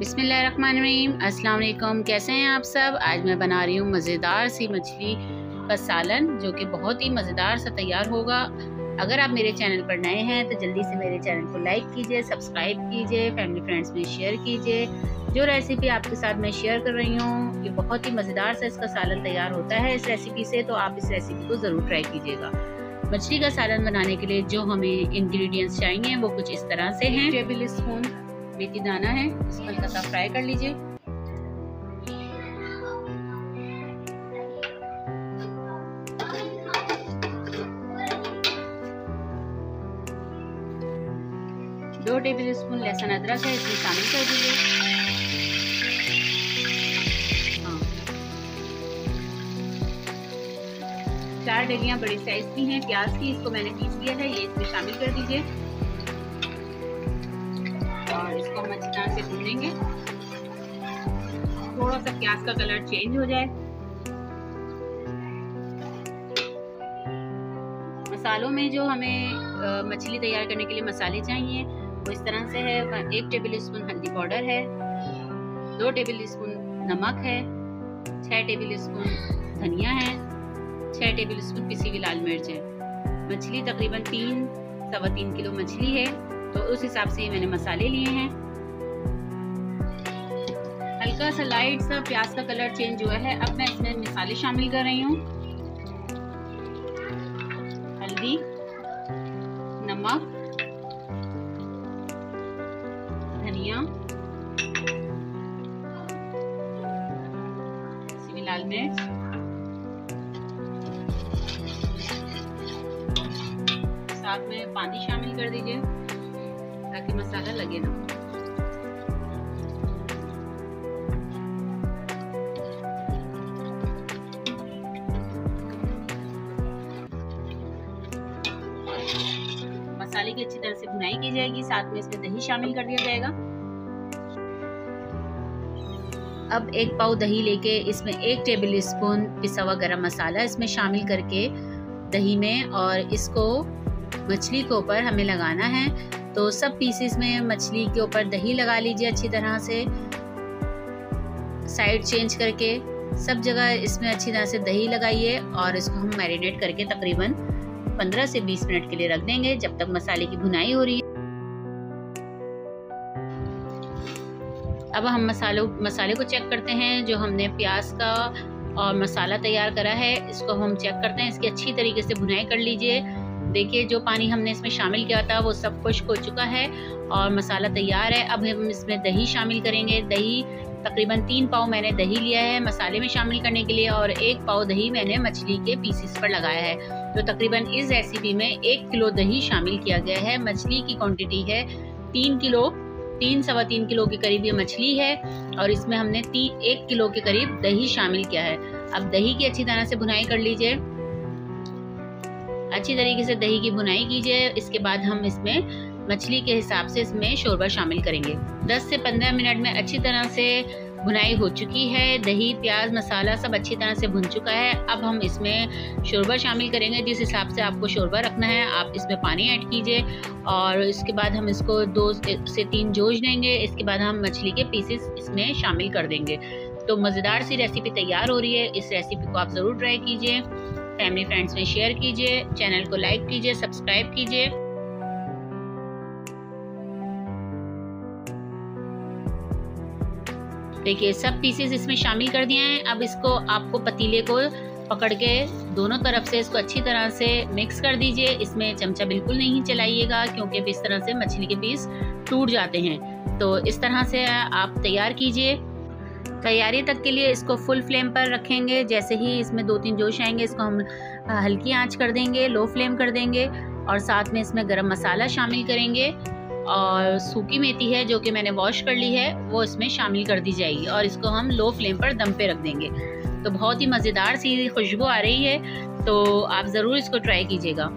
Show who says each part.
Speaker 1: बिस्मिल्लाहिर्रहमानिर्रहीम। अस्सलाम वालेकुम। कैसे हैं आप सब। आज मैं बना रही हूँ मज़ेदार सी मछली का सालन, जो कि बहुत ही मज़ेदार सा तैयार होगा। अगर आप मेरे चैनल पर नए हैं तो जल्दी से मेरे चैनल को लाइक कीजिए, सब्सक्राइब कीजिए, फैमिली फ्रेंड्स में शेयर कीजिए। जो रेसिपी आपके साथ मैं शेयर कर रही हूँ ये बहुत ही मज़ेदार सा इसका सालन तैयार होता है इस रेसिपी से, तो आप इस रेसिपी को ज़रूर ट्राई कीजिएगा। मछली का सालन बनाने के लिए जो हमें इंग्रेडिएंट्स चाहिए वो कुछ इस तरह से हैं। 1 टेबल स्पून मेथी दाना है, इसको हल्का सा फ्राई कर लीजिए। दो टेबल स्पून लहसुन अदरक है, इसमें शामिल कर दीजिए। चार डलियां बड़ी साइज की हैं प्याज की, इसको मैंने पीस लिया है, ये इसमें शामिल कर दीजिए और इसको हम अच्छी तरह से भूनेंगे। थोड़ा सा प्याज का कलर चेंज हो जाए। मसालों में जो हमें मछली तैयार करने के लिए मसाले चाहिए वो इस तरह से है। 1 टेबल स्पून हल्दी पाउडर है, 2 टेबल स्पून नमक है, 6 टेबल स्पून धनिया है, 6 टेबल स्पून पिसी हुई लाल मिर्च है। मछली तकरीबन 3-3.25 किलो मछली है, तो उस हिसाब से मैंने मसाले लिए हैं। हल्का सा लाइट सा प्याज का कलर चेंज हुआ है। अब मैं इसमें मसाले शामिल कर रही हूँ। हल्दी, नमक, धनिया, लाल मिर्च, साथ में पानी शामिल कर दीजिए ताकि मसाला लगे ना। मसाले की अच्छी तरह से भुनाई की जाएगी, साथ में इसमें दही शामिल कर दिया जाएगा। अब 1 पाव दही लेके इसमें 1 टेबल स्पून पिसा हुआ गरम मसाला इसमें शामिल करके दही में, और इसको मछली के ऊपर हमें लगाना है। तो सब पीसेस में मछली के ऊपर दही लगा लीजिए अच्छी तरह से, साइड चेंज करके सब जगह इसमें अच्छी तरह से दही लगाइए और इसको हम मैरिनेट करके तकरीबन 15 से 20 मिनट के लिए रख देंगे जब तक मसाले की भुनाई हो रही है। अब हम मसाले को चेक करते हैं। जो हमने प्याज का और मसाला तैयार करा है इसको हम चेक करते हैं। इसकी अच्छी तरीके से भुनाई कर लीजिए। देखिए जो पानी हमने इसमें शामिल किया था वो सब खुश्क हो चुका है और मसाला तैयार है। अब हम इसमें दही शामिल करेंगे। दही तकरीबन 3 पाव मैंने दही लिया है मसाले में शामिल करने के लिए, और 1 पाव दही मैंने मछली के पीसेस पर लगाया है। तो तकरीबन इस रेसिपी में 1 किलो दही शामिल किया गया है। मछली की क्वांटिटी है 3 किलो, 3-3.25 किलो के करीब ये मछली है, और इसमें हमने 1 किलो के करीब दही शामिल किया है। अब दही की अच्छी तरह से भुनाई कर लीजिए, अच्छी तरीके से दही की भुनाई कीजिए। इसके बाद हम इसमें मछली के हिसाब से इसमें शोरबा शामिल करेंगे। 10 से 15 मिनट में अच्छी तरह से भुनाई हो चुकी है। दही, प्याज, मसाला सब अच्छी तरह से भुन चुका है। अब हम इसमें शोरबा शामिल करेंगे। जिस हिसाब से आपको शोरबा रखना है आप इसमें पानी ऐड कीजिए, और इसके बाद हम इसको 2 से 3 जोश देंगे। इसके बाद हम मछली के पीसेस इसमें शामिल कर देंगे। तो मज़ेदार सी रेसिपी तैयार हो रही है। इस रेसिपी को आप ज़रूर ट्राई कीजिए, फैमिली फ्रेंड्स में शेयर कीजिए, चैनल को लाइक कीजिए, सब्सक्राइब कीजिए। देखिए सब पीसेस इसमें शामिल कर दिए हैं। अब इसको आपको पतीले को पकड़ के दोनों तरफ से इसको अच्छी तरह से मिक्स कर दीजिए। इसमें चमचा बिल्कुल नहीं चलाइएगा क्योंकि इस तरह से मछली के पीस टूट जाते हैं। तो इस तरह से आप तैयार कीजिए। तैयारी तक के लिए इसको फुल फ्लेम पर रखेंगे। जैसे ही इसमें 2-3 जोश आएंगे इसको हम हल्की आंच कर देंगे, लो फ्लेम कर देंगे, और साथ में इसमें गरम मसाला शामिल करेंगे, और सूखी मेथी है जो कि मैंने वॉश कर ली है वो इसमें शामिल कर दी जाएगी, और इसको हम लो फ्लेम पर दम पे रख देंगे। तो बहुत ही मज़ेदार सी खुशबू आ रही है, तो आप ज़रूर इसको ट्राई कीजिएगा।